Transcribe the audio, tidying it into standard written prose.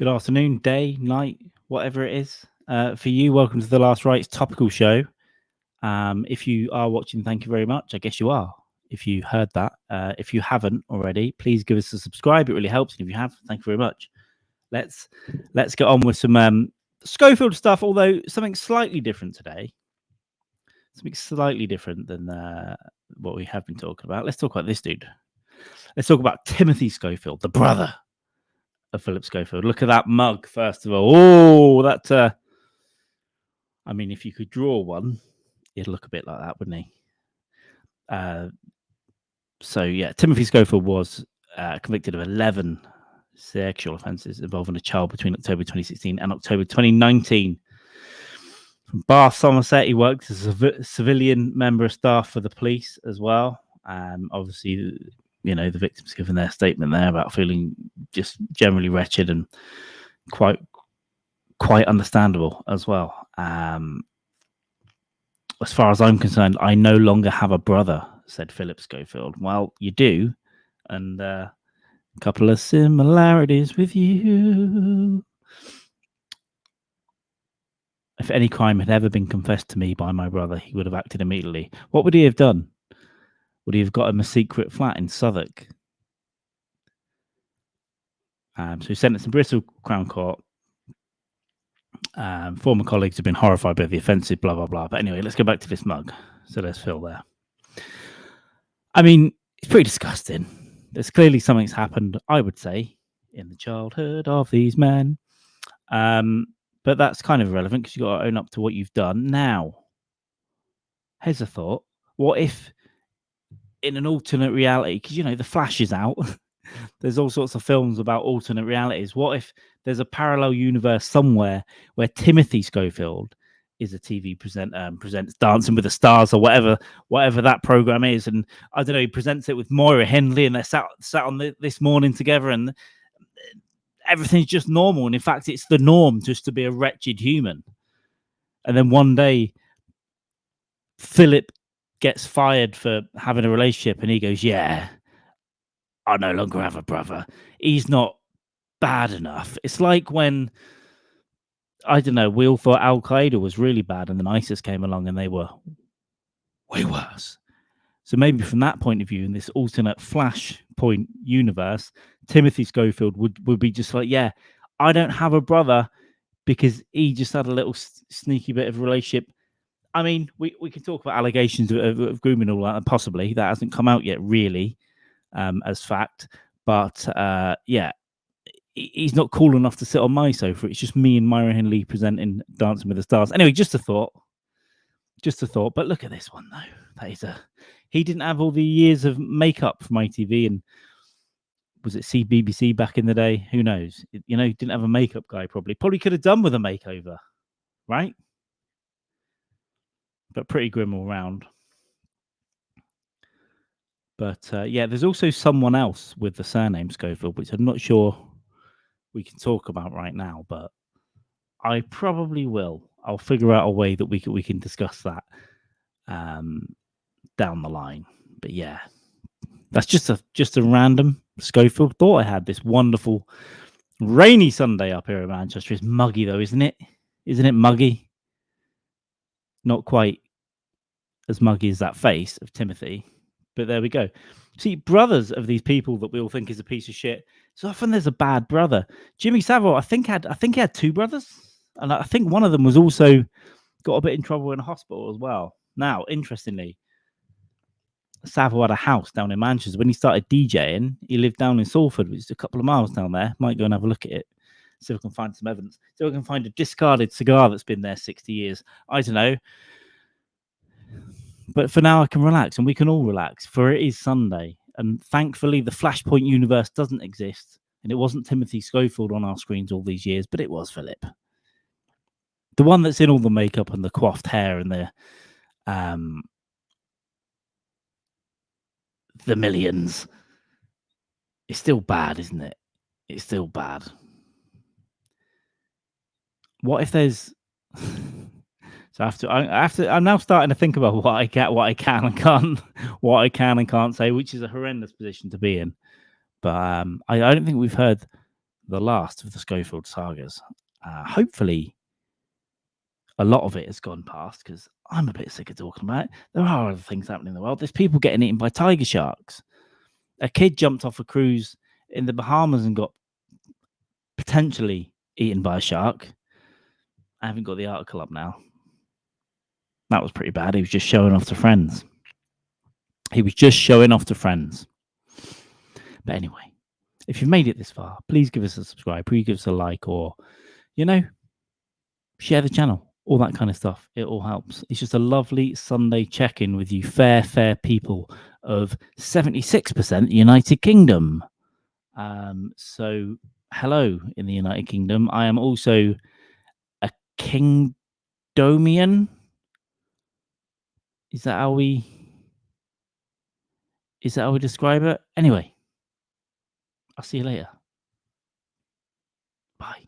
Good afternoon, day, night, whatever it is. For you, welcome to the Last Rights topical show. If you are watching, thank you very much. I guess you are. If you heard that, if you haven't already, please give us a subscribe. It really helps. And if you have, thank you very much. Let's get on with some Schofield stuff. Although something slightly different today. Something slightly different than what we have been talking about. Let's talk about this dude. Let's talk about Timothy Schofield, the brother of Phillip Schofield. Look at that mug, first of all. Oh, that. I mean, if you could draw one, it'd look a bit like that, wouldn't he? So, yeah, Timothy Schofield was convicted of 11 sexual offences involving a child between October 2016 and October 2019. From Bath, Somerset, he worked as a civilian member of staff for the police as well. Obviously, you know, the victims given their statement there about feeling just generally wretched and quite understandable as well. As far as I'm concerned, I no longer have a brother, said Phillip Schofield. Well, you do, and a couple of similarities with you. If any crime had ever been confessed to me by my brother, he would have acted immediately. What would he have done? Would he have got him a secret flat in Southwark? So he sentenced in Bristol Crown Court. Former colleagues have been horrified by the offensive, blah, blah, blah. But anyway, let's go back to this mug. So there's Phil there. I mean, it's pretty disgusting. There's clearly something's happened, I would say, in the childhood of these men. But that's kind of irrelevant because you've got to own up to what you've done. Now, here's a thought. What if in an alternate reality, because, you know, The Flash is out. There's all sorts of films about alternate realities. What if there's a parallel universe somewhere where Timothy Schofield is a TV presenter and presents Dancing with the Stars or whatever that program is, and I don't know, he presents it with Moira Henley, and they're sat on this morning together, and everything's just normal. And in fact, it's the norm just to be a wretched human. And then one day, Philip gets fired for having a relationship, and he goes, "Yeah, I no longer have a brother. He's not bad enough." It's like when, I don't know, we all thought Al Qaeda was really bad, and then ISIS came along and they were way worse. So maybe from that point of view, in this alternate Flashpoint universe, Timothy Schofield would be just like, yeah, I don't have a brother because he just had a little sneaky bit of a relationship. I mean, we can talk about allegations of grooming and all that, and possibly that hasn't come out yet, really, as fact. But yeah, he's not cool enough to sit on my sofa. It's just me and Moira Henley presenting Dancing with the Stars. Anyway, just a thought. But look at this one, though. That is he didn't have all the years of makeup from ITV, and was it CBBC back in the day? Who knows? You know, he didn't have a makeup guy. Probably could have done with a makeover, right? But pretty grim all round. But yeah, there's also someone else with the surname Schofield, which I'm not sure we can talk about right now, but I probably will. I'll figure out a way that we can discuss that down the line. But yeah, that's just a random Schofield thought I had. This wonderful rainy Sunday up here in Manchester. It's muggy though, isn't it? Isn't it muggy? Not quite as muggy as that face of Timothy, but there we go. See, brothers of these people that we all think is a piece of shit, so often there's a bad brother. Jimmy Savile, I think he had two brothers, and I think one of them was also got a bit in trouble in a hospital as well. Now, interestingly, Savile had a house down in Manchester. When he started DJing, he lived down in Salford, which is a couple of miles down there. Might go and have a look at it, see if I can find some evidence. See if I can find a discarded cigar that's been there 60 years. I don't know. But for now, I can relax, and we can all relax, for it is Sunday. And thankfully, the Flashpoint universe doesn't exist. And it wasn't Timothy Schofield on our screens all these years, but it was Philip. The one that's in all the makeup and the coiffed hair and the millions. It's still bad, isn't it? It's still bad. What if there's... So I'm now starting to think about what I can and can't say, which is a horrendous position to be in. But I don't think we've heard the last of the Schofield sagas. Hopefully, a lot of it has gone past because I'm a bit sick of talking about it. There are other things happening in the world. There's people getting eaten by tiger sharks. A kid jumped off a cruise in the Bahamas and got potentially eaten by a shark. I haven't got the article up now. That was pretty bad. He was just showing off to friends. But anyway, if you've made it this far, please give us a subscribe, please give us a like, or, share the channel, all that kind of stuff. It all helps. It's just a lovely Sunday check-in with you fair people of 76% United Kingdom. So hello in the United Kingdom. I am also a Kingdomian. Is that how we describe it? Anyway, I'll see you later. Bye.